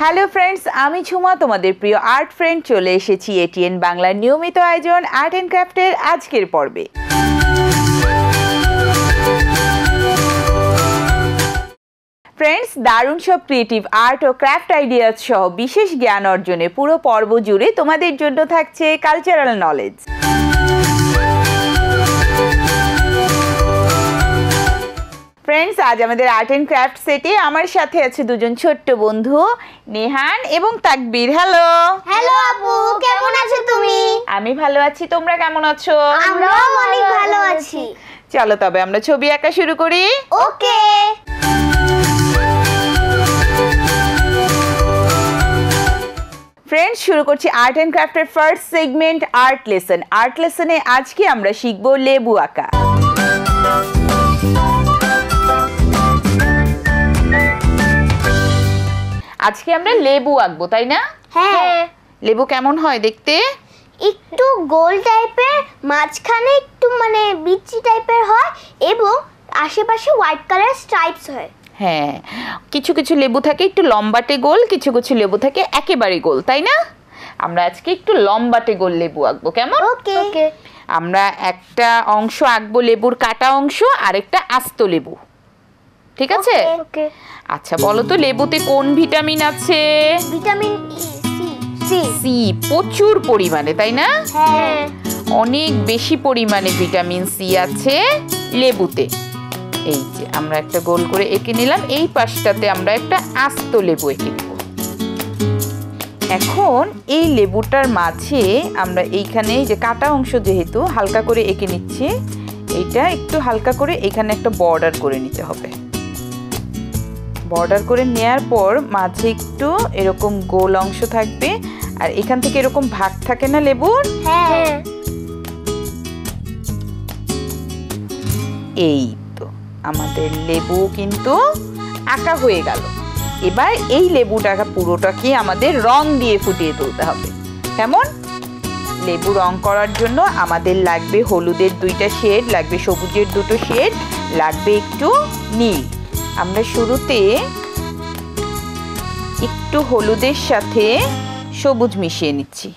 Hello friends, আমি ঝুমা, তোমাদের প্রিয় আর্ট ফ্রেন্ড। চলে এসেছি এটিএন বাংলার নিয়মিত আয়োজন আর্ট অ্যান্ড ক্রাফটের আজকের পর্বে। ফ্রেন্ডস, দারুণ সব ক্রিয়েটিভ আর্ট ও ক্রাফট আইডিয়াস সহ বিশেষ জ্ঞান অর্জনে পুরো পর্ব জুড়ে তোমাদের জন্য থাকছে কালচারাল নলেজ। ফ্রেন্ডস, আজ আমাদের আর্ট অ্যান্ড ক্রাফট সেটে আমার সাথে আছে দুজন ছোট্ট বন্ধু, নেহান এবং তাকবীর। হ্যালো। হ্যালো আপু, কেমন আছো তুমি? আমি ভালো আছি, তোমরা কেমন আছো? আমরাও অনেক ভালো আছি। চলো তবে আমরা ছবি আঁকা শুরু করি। ওকে। ফ্রেন্ডস, শুরু করছি আর্ট অ্যান্ড ক্রাফটের first segment, art lesson. Art লেসনে আজকে আমরা শিখবো লেবু আঁকা। আজকে আমরা লেবু আঁকবো, তাই না? হ্যাঁ। লেবু কেমন হয় দেখতে? একটু গোল টাইপের, মাঝখানে একটু মানে বিচি টাইপের হয় এবং আশেপাশে হোয়াইট কালার স্ট্রাইপস হয়। হ্যাঁ, কিছু কিছু লেবু থাকে একটু লম্বাটে গোল, কিছু কিছু লেবু থাকে একেবারে গোল, তাই না? আমরা আজকে একটু লম্বাটে গোল লেবু আঁকবো, কেমন? ওকে। আমরা একটা অংশ আঁকবো লেবুর কাটা অংশ, আর একটা আস্ত লেবু, ঠিক আছে? ওকে। আচ্ছা বলো তো, লেবুতে কোন ভিটামিন আছে? Vitamin C. সি, প্রচুর পরিমাণে, তাই না? হ্যাঁ। অনেক বেশি পরিমাণে ভিটামিন সি আছে লেবুতে। এই যে আমরা একটা গোল করে এঁকে নিলাম, এই পাশটাতে আমরা একটা আস্ত লেবু এঁকে নেব। এখন এই লেবুটার মাঝে আমরা এইখানে যে কাটা অংশ যেহেতু হালকা করে এঁকে নিচ্ছি, এইটা একটু হালকা করে এখানে একটা বর্ডার করে নিতে হবে। বর্ডার করে নেয়ার পর মাঝে একটু এরকম গোল অংশ থাকবে, আর এখান থেকে এরকম ভাগ থাকে না লেবুর? হ্যাঁ। এই তো আমাদের লেবু কিন্তু আঁকা হয়ে গেল। এবার এই লেবুটাকে পুরোটাকে আমাদের রং দিয়ে ফুটিয়ে তুলতে হবে। কেমন? লেবু রং করার জন্য আমাদের লাগবে হলুদের 2টা শেড, লাগবে সবুজের 2টো শেড, লাগবে একটু নীল। আমরা শুরুতে একটু হলুদের সাথে সবুজ মিশিয়ে নিচ্ছি।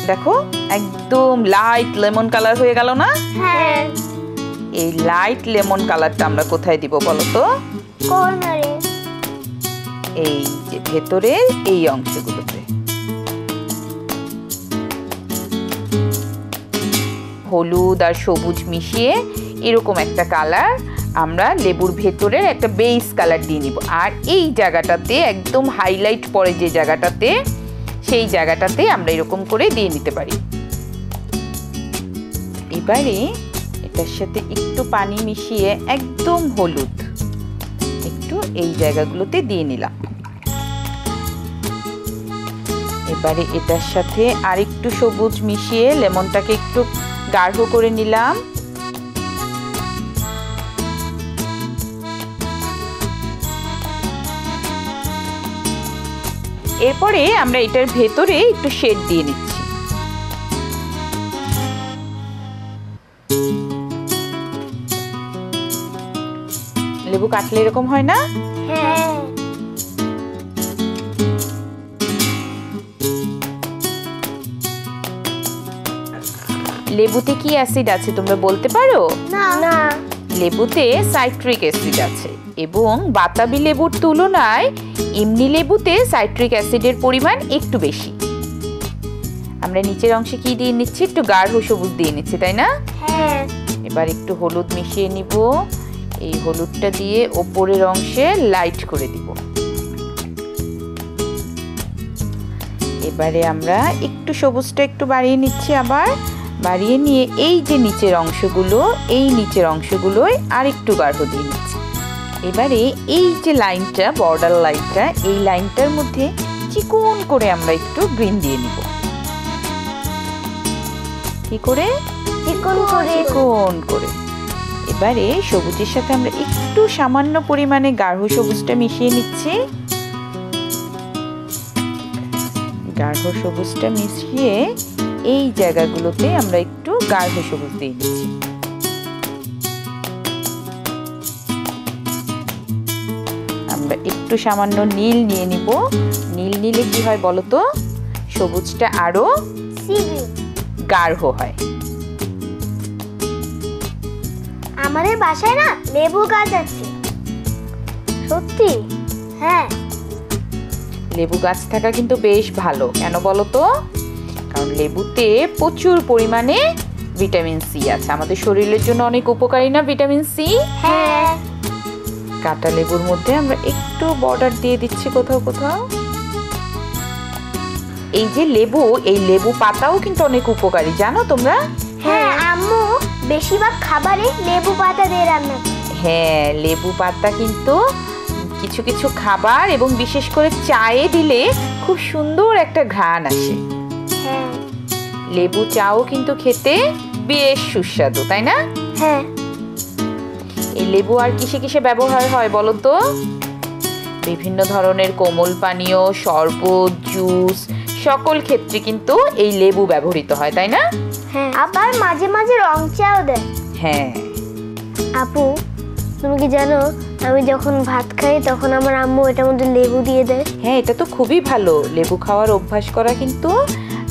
দেখো একদম লাইট লেমন কালার হয়ে গেল না? হ্যাঁ। এই লাইট লেমন কালারটা আমরা কোথায় দিব বলো তো? কর্নারে। এই যে ভেতরের এই অংশগুলোতে। হলুদ আর সবুজ মিশিয়ে এরকম একটা কালার আমরা লেবুর ভেতরের একটা বেস কালার দিয়ে নিব। আর এই জায়গাটাতে একদম হাইলাইট পড়ে যে জায়গাটাতে, সেই জায়গাটাতে আমরা এরকম করে দিয়ে নিতে পারি। এবারে এটার সাথে একটু পানি মিশিয়ে একদম হলুদ একটু এই জায়গাগুলোতে দিয়ে নিলাম। এবারে এটার সাথে আরেকটু সবুজ মিশিয়ে লেমনটাকে একটু গাঢ় করে নিলাম। এরপরে আমরা এটার ভেতরে একটু শেড দিয়ে নিচ্ছি। লেবু কাটলে এরকম হয় না? হ্যাঁ। লেবুতে কি অ্যাসিড আছে তোমরা বলতে পারো? না। লেবুতে সাইট্রিক অ্যাসিড আছে, এবং বাতাবি লেবুর তুলনায় এমনি লেবুতে সাইট্রিক অ্যাসিডের পরিমাণ একটু বেশি। আমরা নিচের অংশে কি দিয়ে নিচ্ছি? একটু গাঢ় সবুজ দিয়ে নিচ্ছি, তাই না? হ্যাঁ। এবার একটু হলুদ মিশিয়ে নিব। এই হলুদটা দিয়ে ওপরের অংশে লাইট করে দিব। এবারে আমরা একটু সবুজটা একটু বাড়িয়ে নিচ্ছি, আবার বাড়িয়ে নিয়ে এই যে নিচের অংশগুলো, এই নিচের অংশগুলোয় আর একটু গাঢ় দিয়ে নিচ্ছি। এবারে এই যে লাইনটা, বর্ডার লাইনটা, এই লাইনটার মধ্যে চিকন করে আমরা একটু গ্রিন দিয়ে নিব। কি করে? চিকন করে। চিকন করে। এবারে সবুজের সাথে আমরা একটু সামান্য পরিমাণে গাঢ় সবুজটা মিশিয়ে নিচ্ছি। গাঢ় সবুজটা মিশিয়ে এই জায়গাগুলোতে আমরা একটু গাঢ় সবুজ দিয়ে দিচ্ছি। আমরা একটু সামান্য নীল নিয়ে নিব। নীল নিলে কি হয় বলো তো, সবুজটা আরো গাঢ় হয়। আমাদের বাসায় না লেবু গাছ আছে। সত্যি? হ্যাঁ। লেবু গাছ থাকা কিন্তু বেশ ভালো। কেন বলো তো, কারণ লেবুতে প্রচুর পরিমাণে ভিটামিন সি আছে, আমাদের শরীরের জন্য অনেক উপকারী না ভিটামিন সি? হ্যাঁ। কাঁটা লেবুর মধ্যে আমরা একটু বর্ডার দিয়ে দিচ্ছি কোথাও কোথাও। এই যে লেবু, এই লেবু পাতাও কিন্তু অনেক উপকারী, জানো তোমরা? হ্যাঁ, আম্মু বেশিরভাগ খাবারে লেবু পাতা দিয়ে রান্না করে। হ্যাঁ, লেবু পাতা কিন্তু কিছু কিছু খাবার এবং বিশেষ করে চায়ে দিলে খুব সুন্দর একটা ঘ্রাণ আসে। হ্যাঁ। লেবু চাও কিন্তু খেতে বেশ সুস্বাদু, তাই না? হ্যাঁ। এই লেবু আর কিসে কিসে ব্যবহার হয় বলো তো? বিভিন্ন ধরনের কোমল পানীয়, শরবত, জুস, সকল ক্ষেত্রে কিন্তু এই লেবু ব্যবহৃত হয়, তাই না? হ্যাঁ, আবার মাঝে মাঝে রং চাও দেয়। হ্যাঁ। আপু, তুমি কি জানো আমি যখন ভাত খাই তখন আমার আম্মু এটার মধ্যে লেবু দিয়ে দেয়? হ্যাঁ, এটা তো খুবই ভালো। লেবু খাওয়ার অভ্যাস করা কিন্তু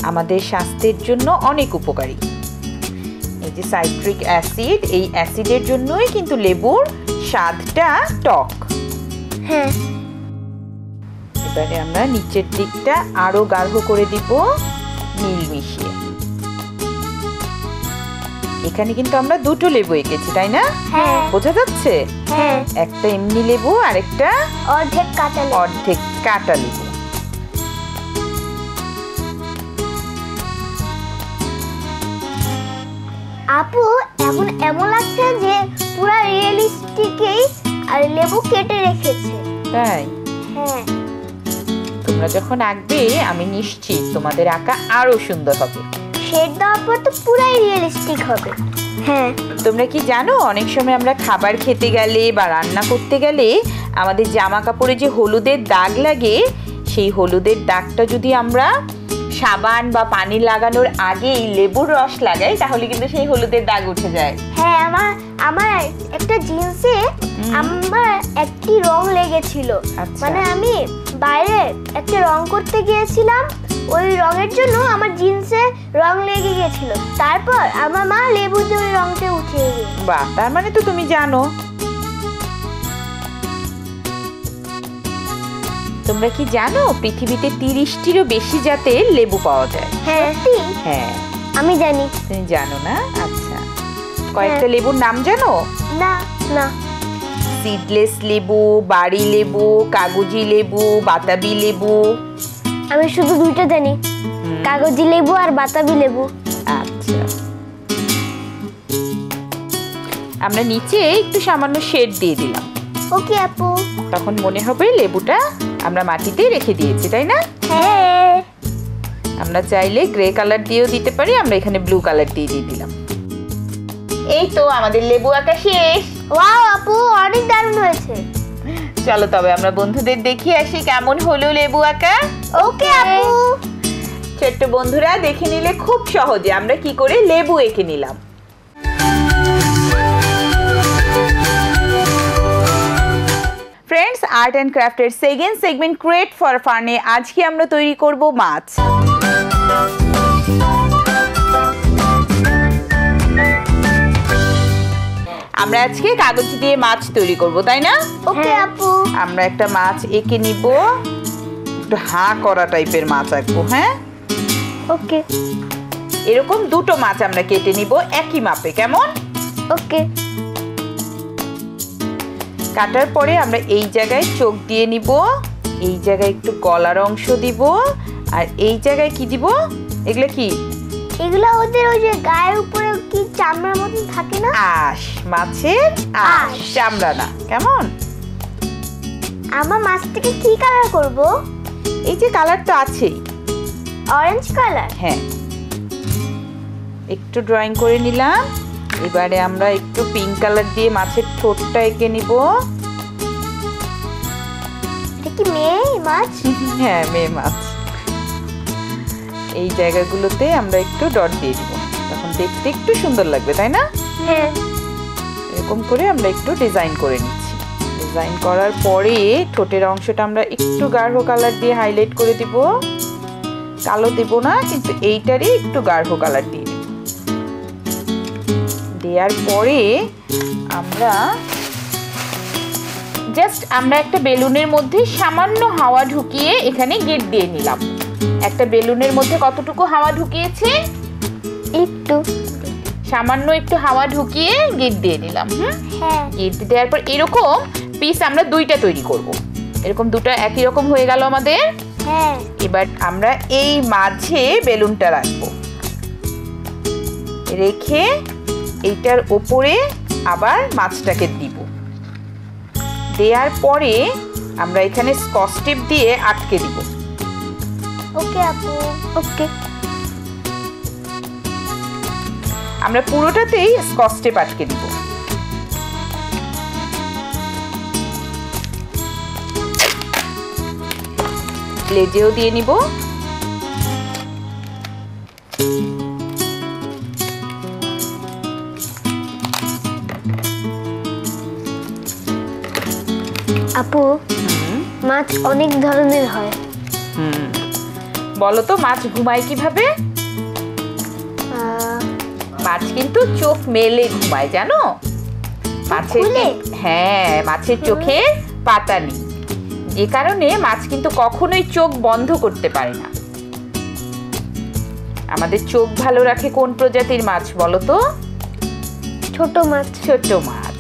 আমাদের স্বাস্থ্যের জন্য অনেক উপকারী। এই যে সাইট্রিক অ্যাসিড, এই অ্যাসিডের জন্যই কিন্তু লেবুর স্বাদটা টক। হ্যাঁ। এবারে আমরা নিচের দিকটা আরো গাঢ় করে দিব নীল মিশিয়ে। এখানে কিন্তু আমরা দুটো লেবু এঁকেছি, তাই না? হ্যাঁ। বোঝা যাচ্ছে? হ্যাঁ। একটা এমনি লেবু আর একটা অর্ধেক কাঁচা লেবু। অর্ধেক কাঁটা লেবু। আপু, এখন এমন লাগছে যে পুরা রিয়েলিস্টিকই আর লেবু কেটে রেখেছে। তাই? হ্যাঁ। তোমরা যখন আঁকবে আমি নিশ্চিত তোমাদের আঁকা আরো সুন্দর হবে। শেড দেওয়ার পর তো পুরাই রিয়েলিস্টিক হবে। হ্যাঁ। তোমরা কি জানো, অনেক সময় আমরা খাবার খেতে গেলে বা রান্না করতে গেলে আমাদের জামা কাপড়ে যে হলুদের দাগ লাগে, সেই হলুদের দাগটা যদি আমরা সাবান বা পানি লাগানোর আগেই লেবুর রস লাগাই তাহলে কিন্তু সেই হলুদের দাগ উঠে যায়। হ্যাঁ, আমার একটা জিন্সে আমার একটি রং লেগেছিল। আচ্ছা। মানে আমি বাইরে একটা রং করতে গিয়েছিলাম, ওই রঙের জন্য আমার জিন্সে রং লেগে গিয়েছিল। তারপর আমার মা লেবু দিয়ে ওই রংটা উঠিয়ে দিল। বাহ, তার মানে তো তুমি জানো। তোমরা কি জানো পৃথিবীতে 30টিরও বেশি জাতের লেবু পাওয়া যায়? হ্যাঁ। হ্যাঁ। আমি জানি। তুমি জানো না? আচ্ছা, কয়েকটা লেবুর নাম জানো? না না। সিডলেস লেবু, বাড়ি লেবু, কাগজি লেবু, বাতাবি লেবু। আমি শুধু দুইটা জানি, কাগজি লেবু আর বাতাবি লেবু। আচ্ছা, আমরা নিচে একটু সামান্য শেড দিয়ে দিলাম। ওকে আপু। তখন মনে হবে লেবুটা আমরা মাটিতে রেখে দিয়েছি, তাই না? হ্যাঁ। আমরা চাইলে গ্রে কালার দিয়েও দিতে পারি, আমরা এখানে ব্লু কালার দিয়ে দিলাম। এই তো আমাদের লেবু আঁকা শেষ। ওয়াও আপু, অনেক দারুণ হয়েছে। চলো তবে আমরা বন্ধুদের দেখিয়ে আসি কেমন হলো লেবু আঁকা। ওকে আপু। ছোট্ট বন্ধুরা দেখে নিলে খুব সহজে আমরা কি করে লেবু এঁকে নিলাম। ফ্রেন্ডস, আর্ট অ্যান্ড ক্রাফটের সেকেন্ড সেগমেন্ট ক্রিয়েট ফর ফানে আজকে আমরা তৈরি করব মাছ। আমরা আজকে কাগজ দিয়ে মাছ তৈরি করব, তাই না? ওকে আপু। আমরা একটা মাছ এঁকে নিব, একটু হাঁ করা টাইপের মাছ আঁকবো। হ্যাঁ, ওকে। এরকম দুটো মাছ আমরা কেটে নিব একই মাপে, কেমন? ওকে। কাটার পরে আমরা এই জায়গায় চোখ দিয়ে নিব, এই জায়গায় একটু গলার অংশ দিব, আর এই জায়গায় কি দিব? এগুলো কি? এগুলো ওদের ওই যে গায়ের উপরে কি চামড়ার মতন থাকে না? আঁশ, মাছের আঁশ, চামড়া না। কেমন? আমার মাছটাকে কি কালার করব? এই যে কালার তো আছেই, অরেঞ্জ কালার। হ্যাঁ, একটু ড্রয়িং করে নিলাম। এবারে আমরা একটু পিঙ্ক কালার দিয়ে মাছের ঠোঁটটা এঁকে নিব। এটা কি মেয়ে মাছ? হ্যাঁ, মেয়ে মাছ। এই জায়গাগুলোতে আমরা একটু ডট দিয়ে দিব, তখন দেখতে একটু সুন্দর লাগবে, তাই না? হ্যাঁ। এরকম করে আমরা একটু ডিজাইন করে নিচ্ছি। ডিজাইন করার পরে ঠোঁটের অংশটা আমরা একটু গাঢ় কালার দিয়ে হাইলাইট করে দিব, কালো দেব না, কিন্তু এইটারই একটু গাঢ় কালার দিয়ে দেব। দেওয়ার পরে আমরা একটা বেলুনের মধ্যে সামান্য হাওয়া ঢুকিয়ে এখানে গেট দিয়ে নিলাম। একটা বেলুনের মধ্যে কতটুকু হাওয়া ঢুকিয়েছে? একটু, সামান্য একটু হাওয়া ঢুকিয়ে গেট দিয়ে নিলাম। হ্যাঁ, গেট দেওয়ার পর এরকম পিস আমরা দুইটা তৈরি করব। এরকম দুটো একই রকম হয়ে গেল আমাদের। হ্যাঁ, এবার আমরা এই মাঝে বেলুনটা রাখবো, রেখে এইটার ওপরে আবার মাছটাকে দিব। দেওয়ার পরে আমরা এখানে স্কচ টেপ দিয়ে আটকে দিব। ওকে আপু, ওকে। আমরা পুরোটাতেই স্কচ টেপ আটকে দিব। লেজেও দিয়ে নিব। আপু, মাছ অনেক ধরনের হয়। বলো তো মাছ ঘুমায় কিভাবে? মাছ কিন্তু চোখ মেলে ঘুমায়, জানো? মাছের চোখে পাতা নেই, যে কারণে মাছ কিন্তু কখনোই চোখ বন্ধ করতে পারে না। আমাদের চোখ ভালো রাখে কোন প্রজাতির মাছ বলো তো? ছোট মাছ। ছোট মাছ।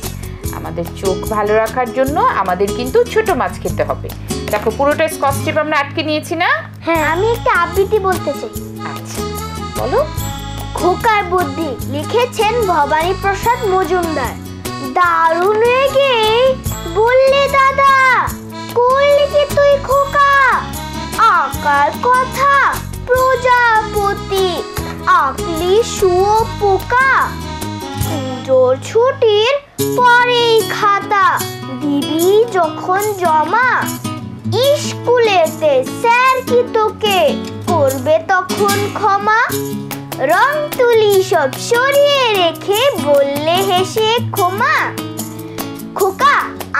আমাদের চোখ ভালো রাখার জন্য আমাদের কিন্তু ছোট মাছ খেতে হবে। দেখো পুরোটা স্কচ টেপ আমরা আটকে নিয়েছি না? হ্যাঁ, আমি একটা আবৃত্তি বলতে চাই। আচ্ছা বলো। খোকার বুদ্ধি লিখেছেন ভবানী প্রসাদ মজুমদার। দারুণ রেগে বললে দাদা, করলি কি তুই খোকা? আকার কথা প্রজাপতি, আঁকলি শুয়োপোকা। পুজোর ছুটির পরেই খাতা দিবি যখন জমা, স্কুলেতে স্যার কি তোকে করবে তখন ক্ষমা? রং তুলি সব সরিয়ে রেখে বললে হেসে ক্ষমা, খোকা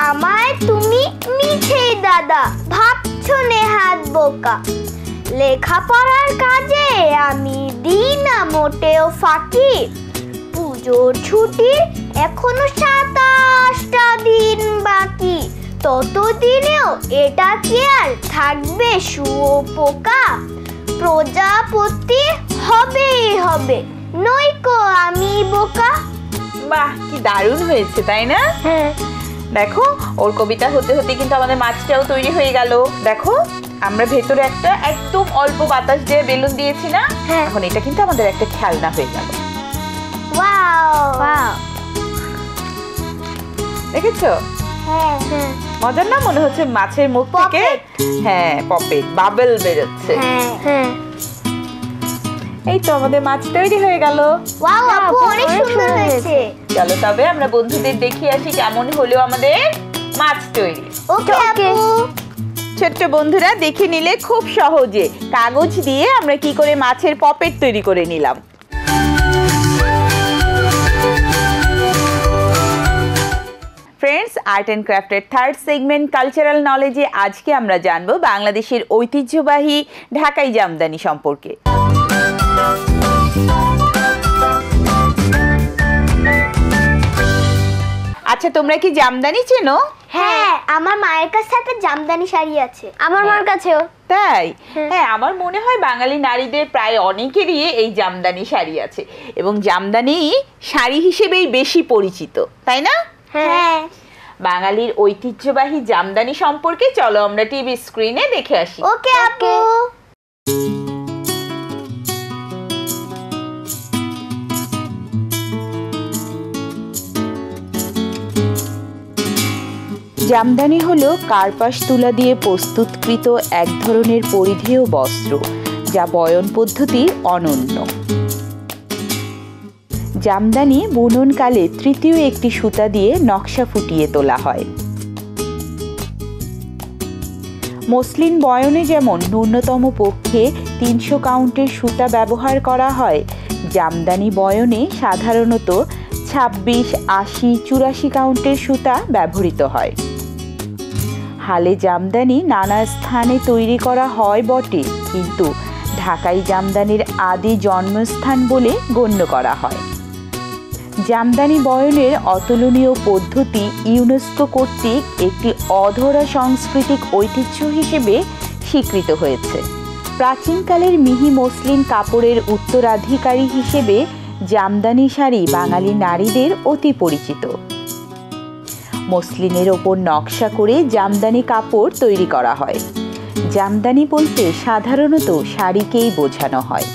আমায় তুমি মিছেই দাদা ভাবছো নেহাত বোকা। লেখাপড়ার কাজে আমি দিই না মোটেও ফাঁকি, পুজোর ছুটির এখনো 27টা দিন বাকি, ততদিনেও এটা কি আর থাকবে শুয়োপোকা? প্রজাপতি হবেই হবে, নইকো আমি বোকা। বাহ, কি দারুণ হয়েছে তাই না? হ্যাঁ, দেখো ওর কবিতা হতে হতে কিন্তু আমাদের মাছটাও তৈরি হয়ে গেল। দেখো আমরা ভেতরে একটা একদম অল্প বাতাস দিয়ে বেলুন দিয়েছি না? হ্যাঁ। এখন এটা কিন্তু আমাদের একটা খেলনা হয়ে গেল। ওয়াও, দেখেছো? হ্যাঁ হ্যাঁ, মজার না? মনে হচ্ছে মাছের মুখ থেকে পপেট বাবল বেরোচ্ছে। হ্যাঁ হ্যাঁ। এই তো আমাদের মাছ তৈরি হয়ে গেল। ওয়াও আপু, অনেক সুন্দর হয়েছে। চলো তবে আমরা বন্ধুদের দেখিয়ে আসি কেমন হলো আমাদের মাছ তৈরি। ওকে আপু। ছোট্ট বন্ধুরা দেখে নিলে খুব সহজে কাগজ দিয়ে আমরা কি করে মাছের পপেট তৈরি করে নিলাম। ফ্রেন্ডস, আর্ট অ্যান্ড ক্রাফটের থার্ড সেগমেন্ট কালচারাল নলেজে আজকে আমরা জানবো বাংলাদেশের ঐতিহ্যবাহী ঢাকাই জামদানি সম্পর্কে। আচ্ছা, তোমরা কি জামদানি চেনো? হ্যাঁ, আমার মায়ের কাছে একটা জামদানি শাড়ি আছে। আমার মার কাছেও। তাই? হ্যাঁ, আমার মনে হয় বাঙালি নারীদের প্রায় অনেকেরই এই জামদানি শাড়ি আছে, এবং জামদানি শাড়ি হিসেবেই বেশি পরিচিত, তাই না? হ্যাঁ। বাঙালির ঐতিহ্যবাহী জামদানি সম্পর্কে চলো আমরা টিভি স্ক্রিনে দেখে আসি। ওকে আপু। জামদানি হলো কার্পাস তুলা দিয়ে প্রস্তুতকৃত এক ধরনের পরিধেয় বস্ত্র, যা বয়ন পদ্ধতি অনন্য। জামদানি বুননকালে তৃতীয় একটি সুতা দিয়ে নকশা ফুটিয়ে তোলা হয়। মসলিন বয়নে যেমন ন্যূনতম পক্ষে 300 কাউন্টের সুতা ব্যবহার করা হয়, জামদানি বয়নে সাধারণত 26, 80, 84 কাউন্টের সুতা ব্যবহৃত হয়। হালে জামদানি নানা স্থানে তৈরি করা হয় বটে, কিন্তু ঢাকাই জামদানির আদি জন্মস্থান বলে গণ্য করা হয়। জামদানি বয়নের অতুলনীয় পদ্ধতি ইউনেস্কো কর্তৃক একটি অধরা সাংস্কৃতিক ঐতিহ্য হিসেবে স্বীকৃত হয়েছে। প্রাচীনকালের মিহি মসলিন কাপড়ের উত্তরাধিকারী হিসেবে জামদানি শাড়ি বাঙালি নারীদের অতি পরিচিত। মসলিনের ওপর নকশা করে জামদানি কাপড় তৈরি করা হয়। জামদানি বলতে সাধারণত শাড়িকেই বোঝানো হয়,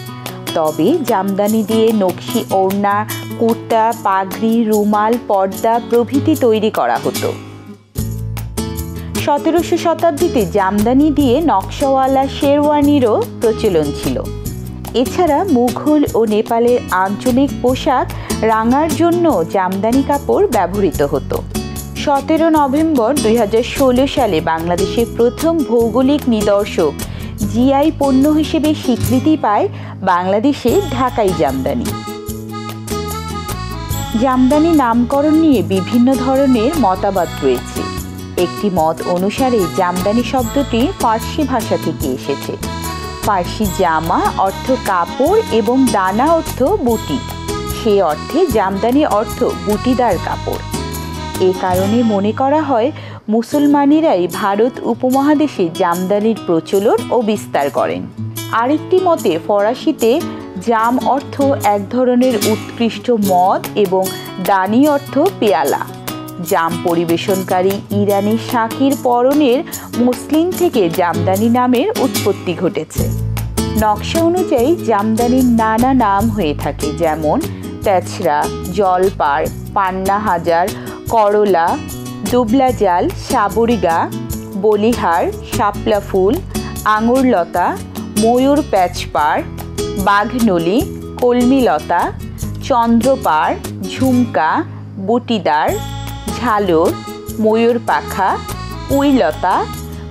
তবে জামদানি দিয়ে নকশি ওড়না, কুর্তা, পাগড়ি, রুমাল, পর্দা প্রভৃতি তৈরি করা হতো। 1700 শতাব্দীতে জামদানি দিয়ে নকশাওয়ালা শেরওয়ানিরও প্রচলন ছিল। এছাড়া মুঘল ও নেপালের আঞ্চলিক পোশাক রাঙার জন্য জামদানি কাপড় ব্যবহৃত হতো। 17 নভেম্বর 2016 সালে বাংলাদেশের প্রথম ভৌগোলিক নিদর্শক জিআই পণ্য হিসেবে স্বীকৃতি পায় বাংলাদেশে ঢাকাই জামদানি। জামদানি নামকরণ নিয়ে বিভিন্ন ধরনের মতামত রয়েছে। একটি মত অনুসারে জামদানি শব্দটি ফার্সি ভাষা থেকে এসেছে। ফার্সি জামা অর্থ কাপড় এবং দানা অর্থ বুটি, সে অর্থে জামদানি অর্থ বুটিদার কাপড়। এ কারণে মনে করা হয় মুসলমানেরাই ভারত উপমহাদেশে জামদানির প্রচলন ও বিস্তার করেন। আরেকটি মতে ফরাসিতে জাম অর্থ এক ধরনের উৎকৃষ্ট মদ এবং দানি অর্থ পেয়ালা। জাম পরিবেশনকারী ইরানি শাকির পরনের মসলিন থেকে জামদানি নামের উৎপত্তি ঘটেছে। নকশা অনুযায়ী জামদানির নানা নাম হয়ে থাকে, যেমন তেছরা, জলপাড়, পান্না হাজার, করলা, দুবলা জাল, সাবরিগা, বলিহার, শাপলা ফুল, আঙুরলতা, ময়ূর প্যাচপাড়, বাঘনলি, কলমিলতা, চন্দ্রপাড়, ঝুমকা, বুটিদার, ঝালর, ময়ূর পাখা, উইলতা,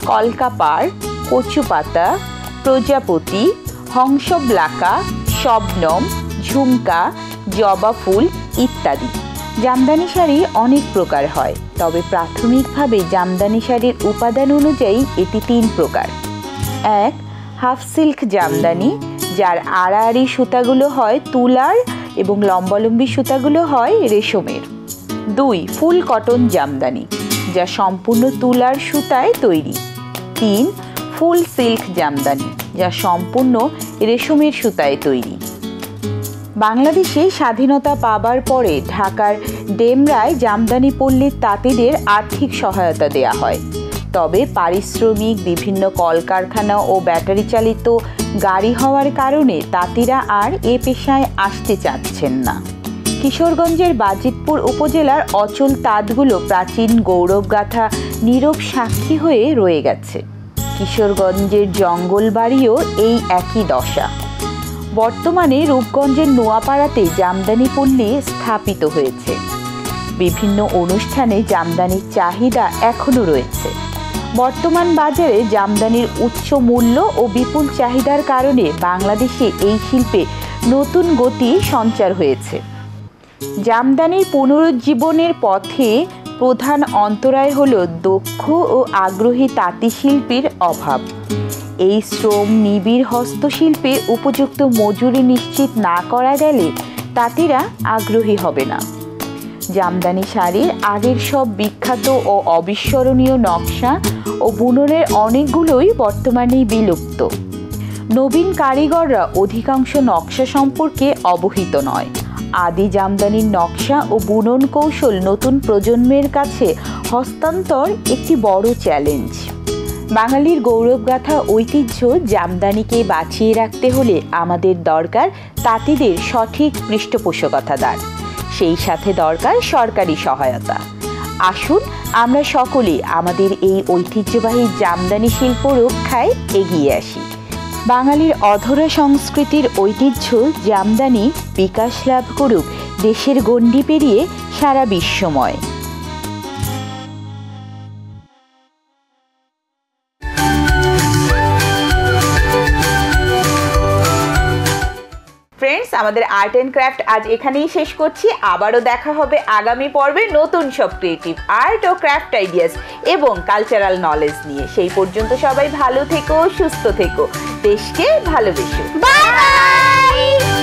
কলকাপাড়, কচুপাতা, প্রজাপতি, হংসব্লাকা, শবনম, ঝুমকা, জবা ফুল ইত্যাদি। জামদানি শাড়ি অনেক প্রকার হয়, তবে প্রাথমিকভাবে জামদানি শাড়ির উপাদান অনুযায়ী এটি 3 প্রকার। 1. হাফ সিল্ক জামদানি, যার আড়াআড়ি সুতাগুলো হয় তুলার এবং লম্বালম্বী সুতাগুলো হয় রেশমের। 2. ফুল কটন জামদানি, যা সম্পূর্ণ তুলার সুতায় তৈরি। 3. ফুল সিল্ক জামদানি, যা সম্পূর্ণ রেশমের সুতায় তৈরি। বাংলাদেশে স্বাধীনতা পাবার পরে ঢাকার ডেমরায় জামদানি পল্লীর তাঁতিদের আর্থিক সহায়তা দেয়া হয়, তবে পারিশ্রমিক, বিভিন্ন কলকারখানা ও ব্যাটারি চালিত গাড়ি হওয়ার কারণে তাঁতিরা আর এ পেশায় আসতে চাচ্ছেন না। কিশোরগঞ্জের বাজিতপুর উপজেলার অচল তাঁতগুলো প্রাচীন গৌরবগাথা নীরব সাক্ষী হয়ে রয়ে গেছে। কিশোরগঞ্জের জঙ্গলবাড়িও এই একই দশা। বর্তমানে রূপগঞ্জের নোয়াপাড়াতে জামদানি পল্লী স্থাপিত হয়েছে। বিভিন্ন অনুষ্ঠানে জামদানির চাহিদা এখনও রয়েছে। বর্তমান বাজারে জামদানির উচ্চ মূল্য ও বিপুল চাহিদার কারণে বাংলাদেশে এই শিল্পে নতুন গতি সঞ্চার হয়েছে। জামদানির পুনরুজ্জীবনের পথে প্রধান অন্তরায় হল দক্ষ ও আগ্রহী তাঁতি শিল্পীর অভাব। এই শ্রম নিবিড় হস্তশিল্পে উপযুক্ত মজুরি নিশ্চিত না করা গেলে তাঁতিরা আগ্রহী হবে না। জামদানি শাড়ির আগের সব বিখ্যাত ও অবিস্মরণীয় নকশা ও বুননের অনেকগুলোই বর্তমানে বিলুপ্ত। নবীন কারিগররা অধিকাংশ নকশা সম্পর্কে অবহিত নয়। আদি জামদানির নকশা ও বুনন কৌশল নতুন প্রজন্মের কাছে হস্তান্তর একটি বড় চ্যালেঞ্জ। বাঙালির গৌরবগাথা ঐতিহ্য জামদানিকে বাঁচিয়ে রাখতে হলে আমাদের দরকার তাঁতিদের সঠিক পৃষ্ঠপোষকতাদার, সেই সাথে দরকার সরকারি সহায়তা। আসুন আমরা সকলে আমাদের এই ঐতিহ্যবাহী জামদানি শিল্প রক্ষায় এগিয়ে আসি। বাঙালির অধরা সংস্কৃতির ঐতিহ্য জামদানি বিকাশ লাভ করুক দেশের গণ্ডি পেরিয়ে সারা বিশ্বময়। ফ্রেন্ডস, আমাদের আর্ট অ্যান্ড ক্রাফট আজ এখানেই শেষ করছি। আবারও দেখা হবে আগামী পর্বে নতুন সব ক্রিয়েটিভ আর্ট ও ক্রাফট আইডিয়াস এবং কালচারাল নলেজ নিয়ে। সেই পর্যন্ত সবাই ভালো থেকো, সুস্থ থেকো, দেশকে ভালোবেসো। বাই।